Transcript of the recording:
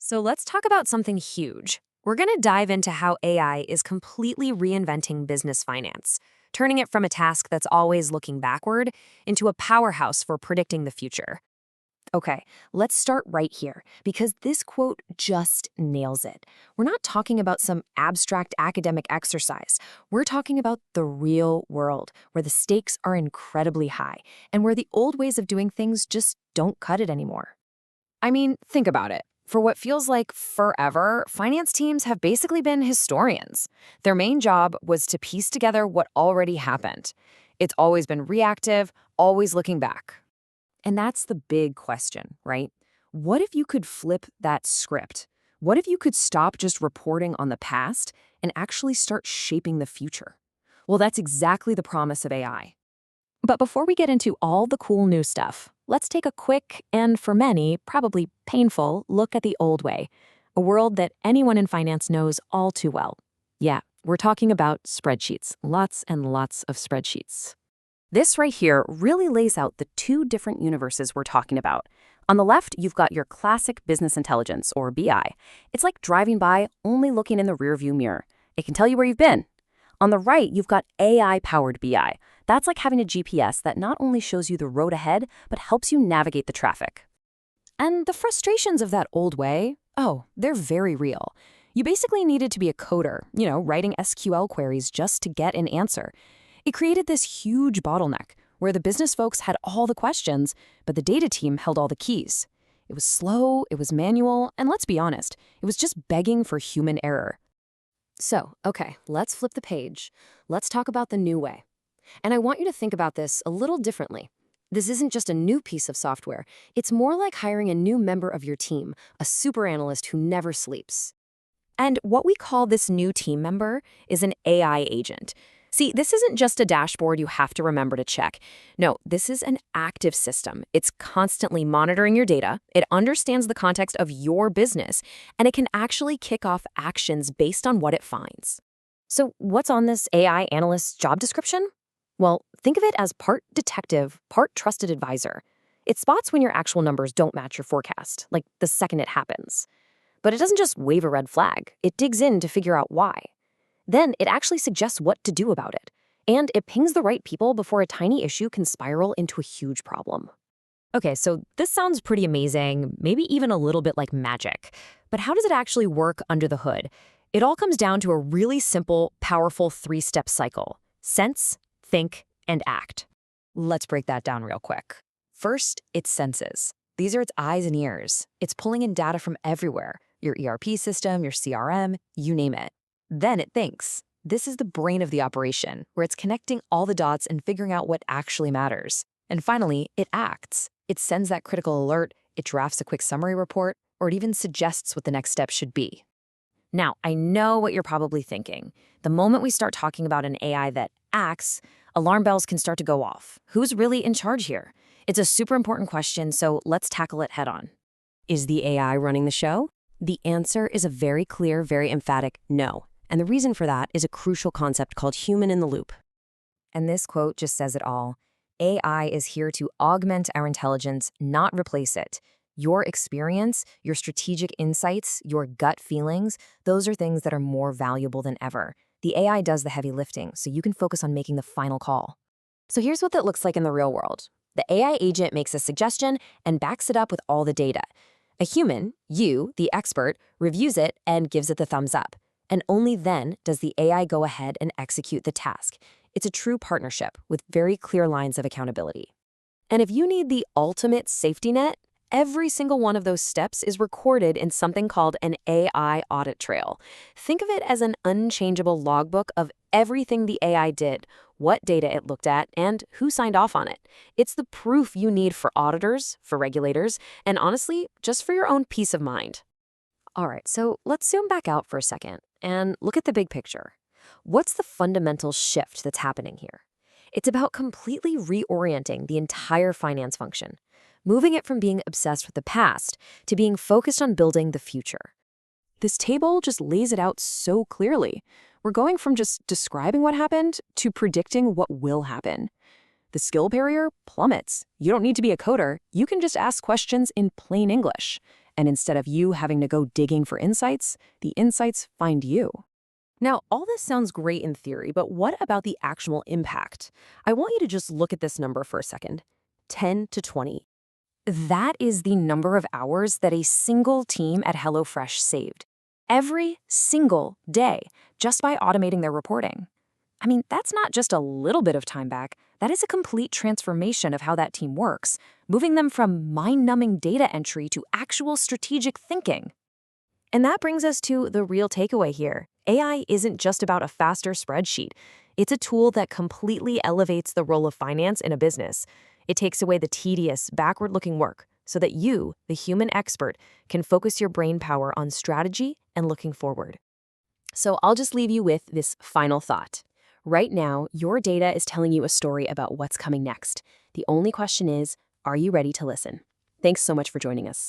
So let's talk about something huge. We're going to dive into how AI is completely reinventing business finance, turning it from a task that's always looking backward into a powerhouse for predicting the future. Okay, let's start right here, because this quote just nails it. We're not talking about some abstract academic exercise. We're talking about the real world, where the stakes are incredibly high, and where the old ways of doing things just don't cut it anymore. I mean, think about it. For what feels like forever, finance teams have basically been historians. Their main job was to piece together what already happened. It's always been reactive, always looking back. And that's the big question, right? What if you could flip that script? What if you could stop just reporting on the past and actually start shaping the future? Well, that's exactly the promise of AI. But before we get into all the cool new stuff, let's take a quick and, for many, probably painful look at the old way, a world that anyone in finance knows all too well. Yeah, we're talking about spreadsheets, lots and lots of spreadsheets. This right here really lays out the two different universes we're talking about. On the left, you've got your classic business intelligence, or BI. It's like driving by, only looking in the rearview mirror. It can tell you where you've been. On the right, you've got AI-powered BI. That's like having a GPS that not only shows you the road ahead, but helps you navigate the traffic. And the frustrations of that old way, oh, they're very real. You basically needed to be a coder, writing SQL queries just to get an answer. It created this huge bottleneck where the business folks had all the questions, but the data team held all the keys. It was slow, it was manual, and let's be honest, it was just begging for human error. So, okay, let's flip the page. Let's talk about the new way. And I want you to think about this a little differently. This isn't just a new piece of software. It's more like hiring a new member of your team, a super analyst who never sleeps. And what we call this new team member is an AI agent. See, this isn't just a dashboard you have to remember to check. No, this is an active system. It's constantly monitoring your data, it understands the context of your business, and it can actually kick off actions based on what it finds. So what's on this AI analyst's job description? Well, think of it as part detective, part trusted advisor. It spots when your actual numbers don't match your forecast, like the second it happens. But it doesn't just wave a red flag. It digs in to figure out why. Then it actually suggests what to do about it. And it pings the right people before a tiny issue can spiral into a huge problem. Okay, so this sounds pretty amazing, maybe even a little bit like magic. But how does it actually work under the hood? It all comes down to a really simple, powerful three-step cycle: sense, think, and act. Let's break that down real quick. First, it senses. These are its eyes and ears. It's pulling in data from everywhere: your ERP system, your CRM, you name it. Then it thinks. This is the brain of the operation, where it's connecting all the dots and figuring out what actually matters. And finally, it acts. It sends that critical alert, it drafts a quick summary report, or it even suggests what the next step should be. Now, I know what you're probably thinking. The moment we start talking about an AI that acts, alarm bells can start to go off. Who's really in charge here? It's a super important question, so let's tackle it head on. Is the AI running the show? The answer is a very clear, very emphatic no. And the reason for that is a crucial concept called human in the loop. And this quote just says it all. AI is here to augment our intelligence, not replace it. Your experience, your strategic insights, your gut feelings, those are things that are more valuable than ever. The AI does the heavy lifting, so you can focus on making the final call. So here's what that looks like in the real world. The AI agent makes a suggestion and backs it up with all the data. A human, you, the expert, reviews it and gives it the thumbs up. And only then does the AI go ahead and execute the task. It's a true partnership with very clear lines of accountability. And if you need the ultimate safety net, every single one of those steps is recorded in something called an AI audit trail. Think of it as an unchangeable logbook of everything the AI did, what data it looked at, and who signed off on it. It's the proof you need for auditors, for regulators, and honestly, just for your own peace of mind. All right, so let's zoom back out for a second and look at the big picture. What's the fundamental shift that's happening here? It's about completely reorienting the entire finance function, moving it from being obsessed with the past to being focused on building the future. This table just lays it out so clearly. We're going from just describing what happened to predicting what will happen. The skill barrier plummets. You don't need to be a coder. You can just ask questions in plain English. And instead of you having to go digging for insights, the insights find you. Now, all this sounds great in theory, but what about the actual impact? I want you to just look at this number for a second. 10 to 20. That is the number of hours that a single team at HelloFresh saved. Every single day, just by automating their reporting. I mean, that's not just a little bit of time back. That is a complete transformation of how that team works, moving them from mind-numbing data entry to actual strategic thinking. And that brings us to the real takeaway here. AI isn't just about a faster spreadsheet. It's a tool that completely elevates the role of finance in a business. It takes away the tedious, backward-looking work so that you, the human expert, can focus your brain power on strategy and looking forward. So I'll just leave you with this final thought. Right now, your data is telling you a story about what's coming next. The only question is, are you ready to listen? Thanks so much for joining us.